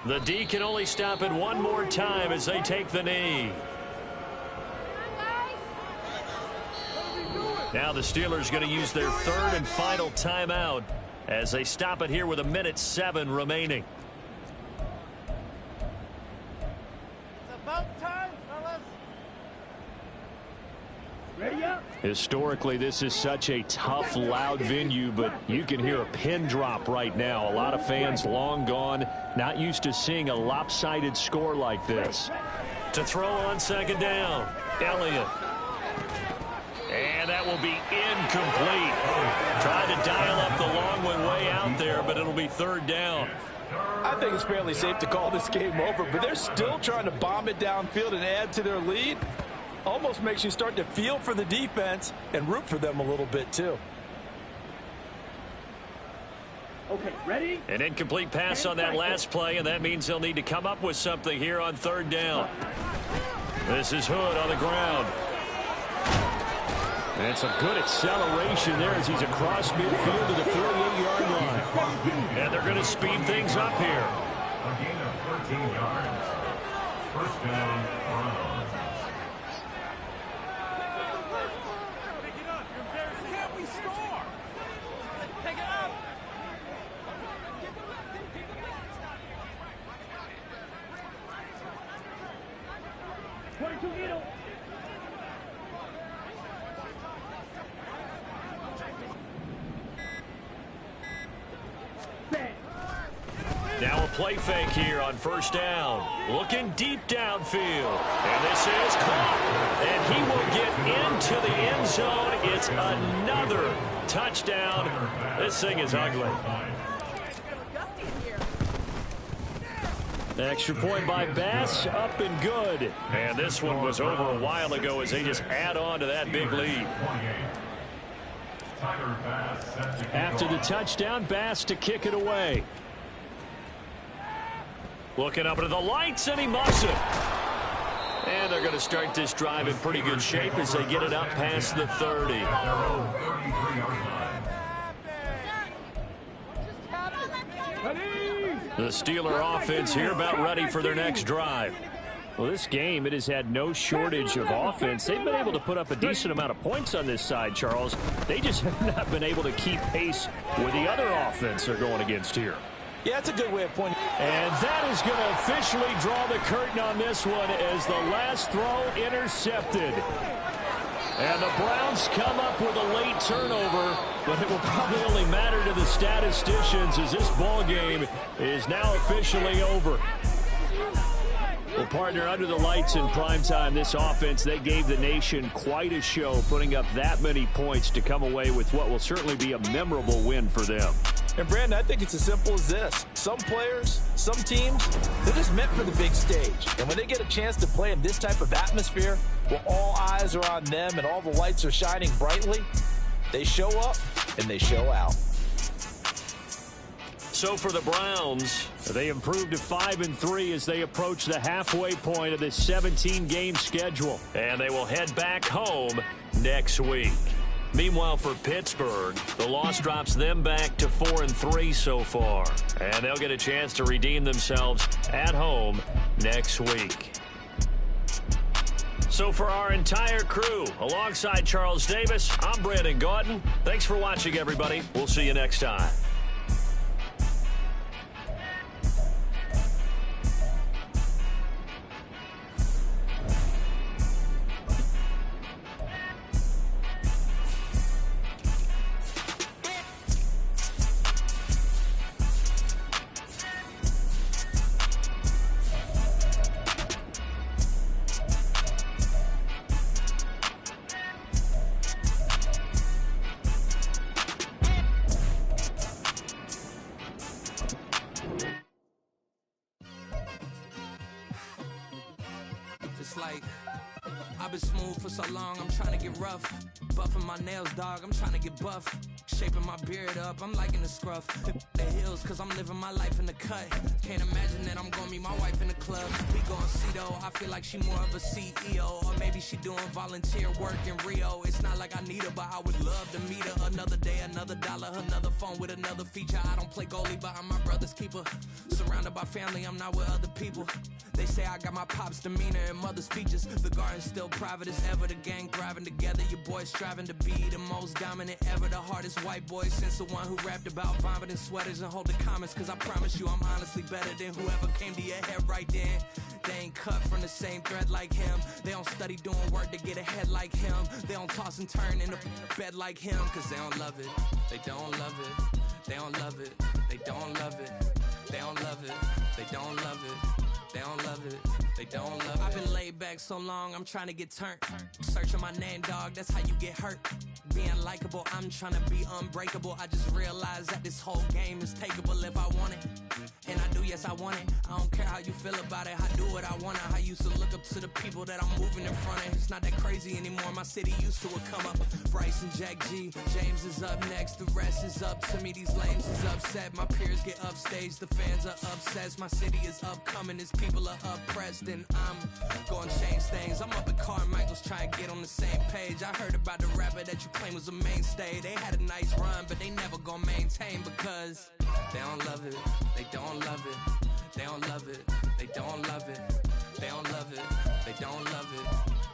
The D can only stop it one more time as they take the knee. Now the Steelers going to use their third and final timeout as they stop it here with 1:07 remaining. It's about time, fellas. Ready up? Historically, this is such a tough, loud venue, but you can hear a pin drop right now. A lot of fans long gone, not used to seeing a lopsided score like this. To throw on second down, Elliott. And that will be incomplete. Tried to dial up the long one way out there, but it'll be third down. I think it's fairly safe to call this game over, but they're still trying to bomb it downfield and add to their lead. Almost makes you start to feel for the defense and root for them a little bit, too. Okay, ready? An incomplete pass on that last play, and that means they'll need to come up with something here on third down. This is Hood on the ground. And some good acceleration there as he's across midfield to the 48-yard line. And they're going to speed things up here. A gain of 13 yards. First down, Browns. Now a play fake here on first down. Looking deep downfield. And this is caught. And he will get into the end zone. It's another touchdown. This thing is ugly. Extra point by Bass, up and good. And this one was over a while ago as they just add on to that big lead. After the touchdown, Bass to kick it away. Looking up into the lights, and he muffs it. And they're going to start this drive in pretty good shape as they get it up past the 30. The Steeler offense here about ready for their next drive. Well, this game, it has had no shortage of offense. They've been able to put up a decent amount of points on this side, Charles. They just have not been able to keep pace with the other offense they're going against here. Yeah, that's a good way of pointing. And that is going to officially draw the curtain on this one as the last throw intercepted. And the Browns come up with a late turnover, but it will probably only matter to the statisticians as this ball game is now officially over. Well, partner, under the lights in primetime, this offense, they gave the nation quite a show, putting up that many points to come away with what will certainly be a memorable win for them. And, Brandon, I think it's as simple as this. Some players, some teams, they're just meant for the big stage. And when they get a chance to play in this type of atmosphere, where all eyes are on them and all the lights are shining brightly, they show up and they show out. So for the Browns, they improved to 5-3 as they approach the halfway point of this 17-game schedule. And they will head back home next week. Meanwhile, for Pittsburgh, the loss drops them back to 4-3 so far. And they'll get a chance to redeem themselves at home next week. So for our entire crew, alongside Charles Davis, I'm Brandon Gaudin. Thanks for watching, everybody. We'll see you next time. like I've been smooth for so long, I'm trying to get rough. Buffing my nails, dog, I'm trying to get buff. Shaping my beard up, I'm liking the scruff. The hills, cause I'm living my life in the cut. Can't imagine that I'm gonna meet my wife in the club. We gon' see though, I feel like she more of a CEO. Or maybe she doing volunteer work in Rio. It's not like I need her, but I would love to meet her. Another day, another dollar, another phone with another feature. I don't play goalie, but I'm my brother's keeper. Surrounded by family, I'm not with other people. They say I got my pop's demeanor and mother's features. The garden's still private as ever. The gang thriving together. Your boys striving to be the most dominant ever. The hardest white boy since the one who rapped about vomiting sweaters and holding comments. Cause I promise you I'm honestly better than whoever came to your head right then. They ain't cut from the same thread like him. They don't study doing work to get ahead like him. They don't toss and turn in the bed like him. Cause they don't love it. They don't love it. They don't love it. They don't love it. They don't love it. They don't love it. They don't love it, they don't love it. I've been laid back so long, I'm trying to get turned. Searching my name, dog, that's how you get hurt. Being likable, I'm trying to be unbreakable. I just realized that this whole game is takeable if I want it. And I do, yes, I want it. I don't care how you feel about it, I do what I want. I used to look up to the people that I'm moving in front of. It's not that crazy anymore, my city used to a come up. Bryce and Jack G, James is up next, the rest is up to me. These lames is upset, my peers get upstaged, the fans are obsessed. My city is upcoming, it's people are oppressed, and I'm gonna change things. I'm up at Carmichael's trying to get on the same page. I heard about the rapper that you claim was a mainstay. They had a nice run, but they never gonna maintain because they don't love it. They don't love it. They don't love it. They don't love it. They don't love it. They don't love it.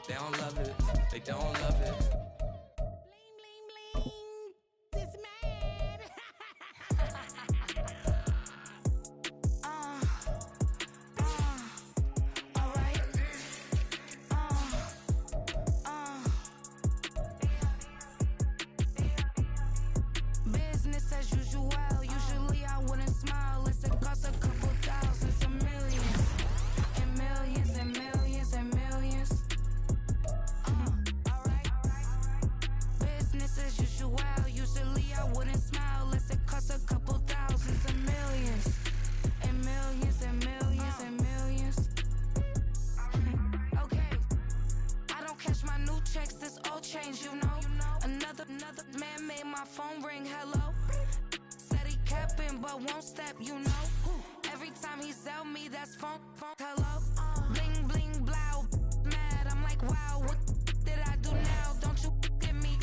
They don't love it. They don't love it. Bling, bling, bling. This man. Business as usual. Usually I wouldn't smile. It's a cost a couple thousands and millions. And millions and millions and millions. Alright. Business as usual. Usually I wouldn't smile. It's a cost a couple thousands and millions. And millions and millions and millions. Okay. I don't cash my new checks, this old change, you know. Another man made my phone ring, hello. Said he capping but won't step, you know. Every time he sell me, that's phone, hello. Bling, bling, blow, mad, I'm like, wow, what did I do now? Don't you get me,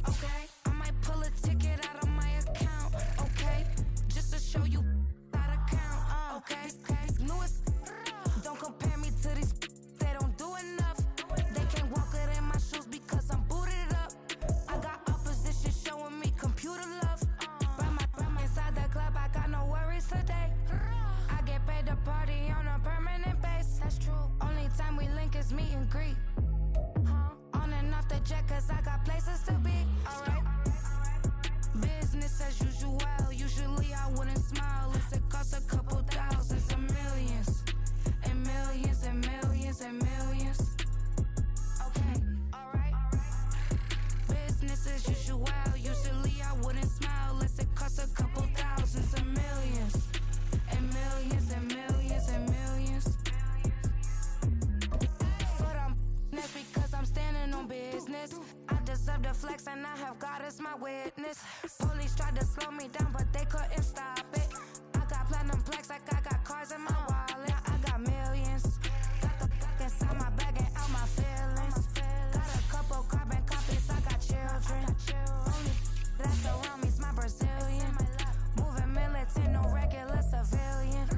okay? I might pull a ticket out of my account, okay? Just to show you how to count, okay? Newest, don't compare me to these, they don't do enough. They can't walk it in my shoes because I'm booted up. I got opposition showing me computer love. By inside the club, I got no worries today. I get paid to party on a permanent base. That's true. Only time we link is meet and greet. On and off the jet, cause I got places to be. Alright. Business as usual. Usually I wouldn't smile. It's a cost a couple thousands and millions. And millions and millions and millions. Okay, alright. Business as usual. Usually I wouldn't smile. Unless it costs a couple thousands and millions. And millions and millions and millions. Foot on that's because I'm standing on business. I deserve the flex and I have God as my witness. Police tried to slow me down but they couldn't stop it. I got platinum plaques like I got cars in my wallet. I got millions. Got the fuck inside my bag and out my feelings. Got a couple carbon copies, I got children. Only that's around me's my Brazilian. Moving militant, no regular civilian.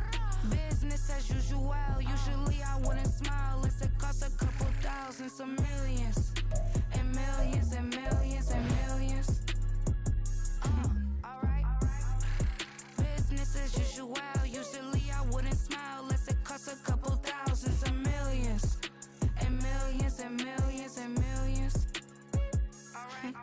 Business as usual. Usually I wouldn't smile. It's a cost a couple thousands of millions. And millions and millions and millions. Alright. Business as usual. Usually I wouldn't smile. Unless it costs a couple thousands of millions. And millions and millions and millions. Alright.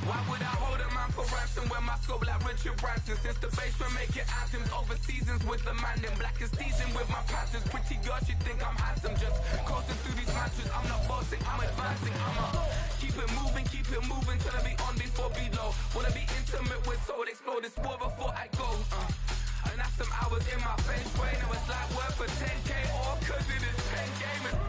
Why would I hold a man for ransom when my scope like Richard Branson? Since the basement make it anthems over seasons with the man in black is seasoned with my Panthers. Pretty girl, she think I'm handsome. Just coasting through these matches. I'm not bossing, I'm advancing. Keep it moving till I be on before below. Wanna be intimate with soul, explore this war before I go. And that's some hours in my bench way. Now it's like work for 10K or cause it is 10 gaming.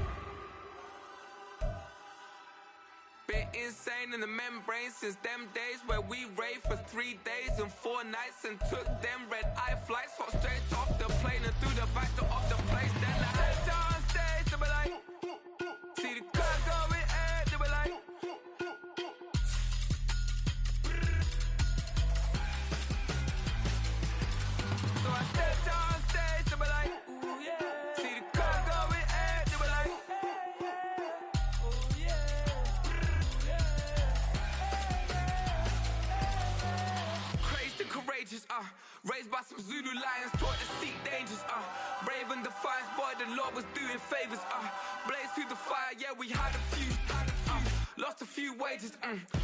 Been insane in the membrane since them days where we raved for 3 days and 4 nights and took them red eye flights, hot straight off the plane and through the back door of the place. Then I head down stage, they be like, see the crowd going air, they be like, so I step down stage, they be like, ooh yeah, see the crowd going air, they be like, ooh yeah. Crazed and courageous, raised by some Zulu lions, taught to seek dangers, brave and defiant, boy, the Lord was doing favors, blaze through the fire, yeah, we had a few, lost a few wages,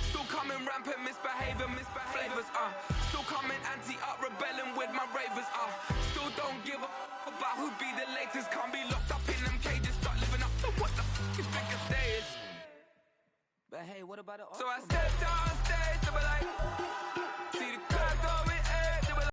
still coming rampant, misbehavior, flavors, still coming anti-up, rebelling with my ravers, still don't give a about who be the latest, can't be locked up in them cages, start living up to what the is biggest day is. But hey, what about the So I stepped on stage, they be like,